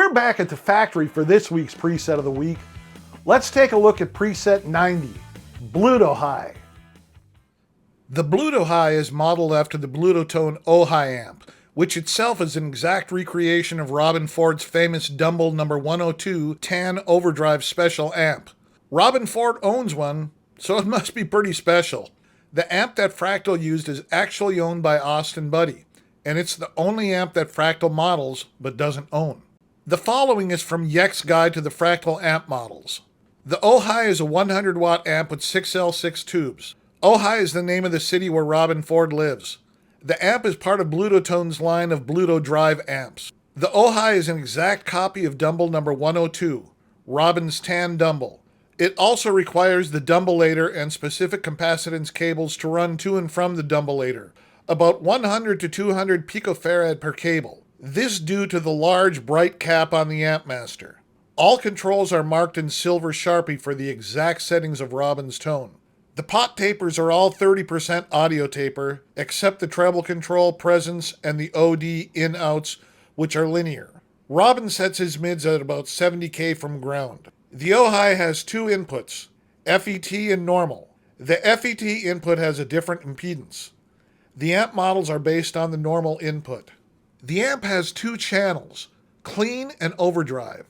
We're back at the factory for this week's preset of the week. Let's take a look at preset 90, Bludojai. The Bludojai is modeled after the Bludotone Ojai amp, which itself is an exact recreation of Robben Ford's famous Dumble No. 102 Tan Overdrive Special amp. Robben Ford owns one, so it must be pretty special. The amp that Fractal used is actually owned by Austin Buddy, and it's the only amp that Fractal models but doesn't own. The following is from Yek's Guide to the Fractal Amp Models. The Ojai is a 100-watt amp with 6L6 tubes. Ojai is the name of the city where Robben Ford lives. The amp is part of Bludotone's line of Bludojai amps. The Ojai is an exact copy of Dumble No. 102, Robben's Tan Dumble. It also requires the Dumbleator and specific capacitance cables to run to and from the Dumbleator, about 100 to 200 picofarad per cable. This due to the large bright cap on the amp master. All controls are marked in silver Sharpie for the exact settings of Robben's tone. The pot tapers are all 30% audio taper, except the treble control, presence, and the OD in-outs, which are linear. Robben sets his mids at about 70K from ground. The Ojai has two inputs, FET and normal. The FET input has a different impedance. The amp models are based on the normal input. The amp has two channels, clean and overdrive.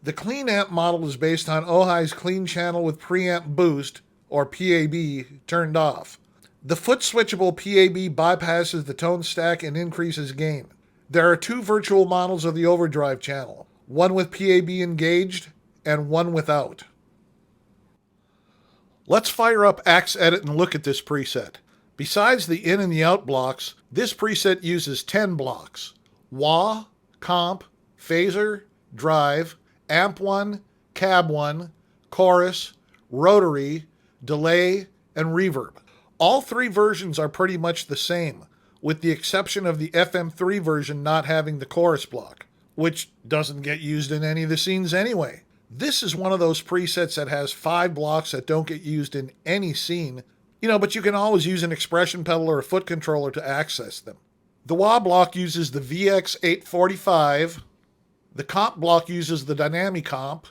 The clean amp model is based on Ojai's clean channel with preamp boost, or PAB, turned off. The foot switchable PAB bypasses the tone stack and increases gain. There are two virtual models of the overdrive channel, one with PAB engaged and one without. Let's fire up Axe Edit and look at this preset. Besides the in and the out blocks, this preset uses 10 blocks. Wah, comp, phaser, drive, amp 1, cab 1, chorus, rotary, delay, and reverb. All three versions are pretty much the same, with the exception of the FM3 version not having the chorus block, which doesn't get used in any of the scenes anyway. This is one of those presets that has 5 blocks that don't get used in any scene, but you can always use an expression pedal or a foot controller to access them. The wah block uses the VX845, the comp block uses the dynamic comp,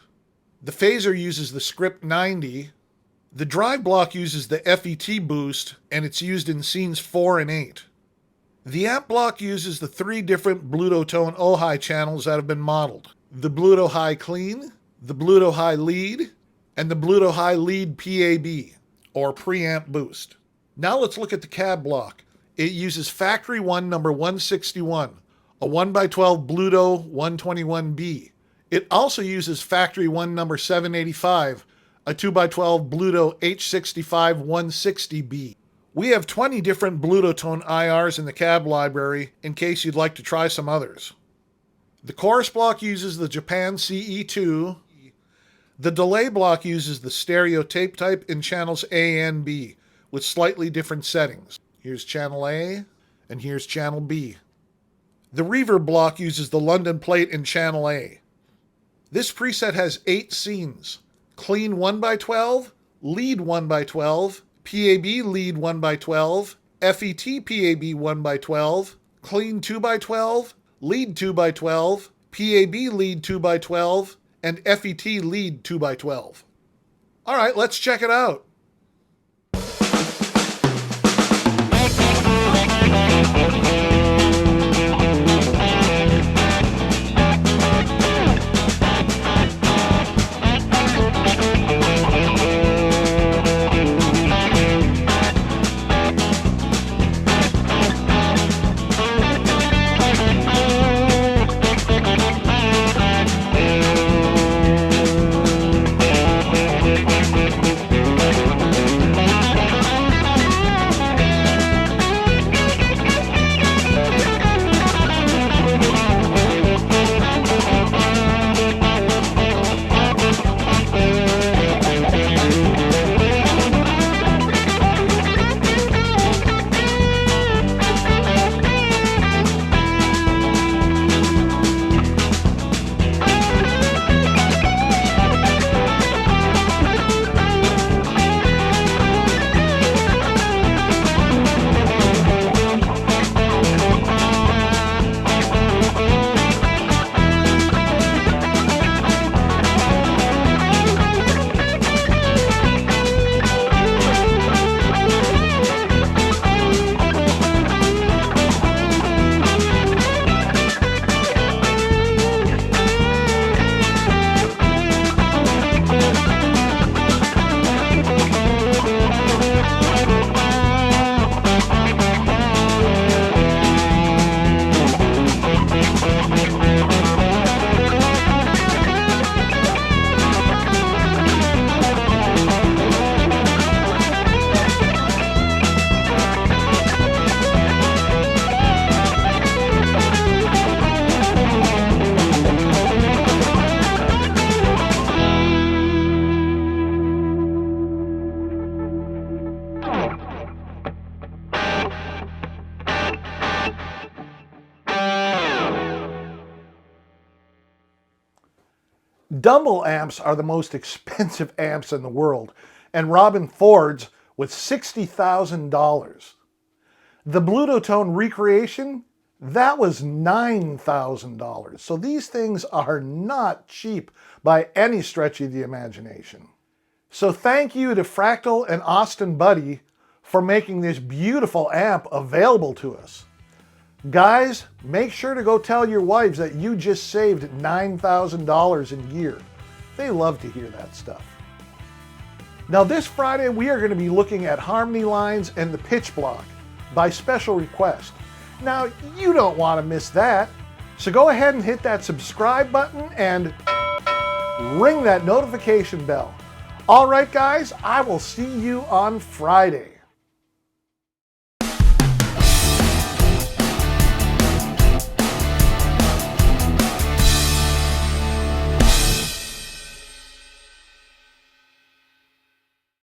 the phaser uses the script 90, the drive block uses the FET boost, and it's used in scenes 4 and 8. The amp block uses the 3 different Bludotone Ojai channels that have been modeled, the Bludojai Clean, the Bludojai Lead, and the Bludojai Lead PAB, or preamp boost. Now let's look at the cab block. It uses Factory 1 number 161, a 1x12 Bludo 121B. It also uses Factory 1 number 785, a 2x12 Bludo H65 160B. We have 20 different Bludotone IRs in the cab library in case you'd like to try some others. The chorus block uses the Japan CE2. The delay block uses the stereo tape type in channels A and B with slightly different settings. Here's channel A and here's channel B. The reverb block uses the London plate in channel A. This preset has 8 scenes. Clean 1x12, lead 1x12, PAB lead 1x12, FET PAB 1x12, clean 2x12, lead 2x12, PAB lead 2x12, and FET lead 2x12. All right, let's check it out. Dumble amps are the most expensive amps in the world, and Robben Ford's was $60,000. The Bludotone Recreation, that was $9,000. So these things are not cheap by any stretch of the imagination. So thank you to Fractal and Austin Buddy for making this beautiful amp available to us. Guys, make sure to go tell your wives that you just saved $9,000 in gear. They love to hear that stuff. Now this Friday we are going to be looking at harmony lines and the pitch block by special request. Now you don't want to miss that, so go ahead and hit that subscribe button and ring that notification bell. All right guys, I will see you on Friday.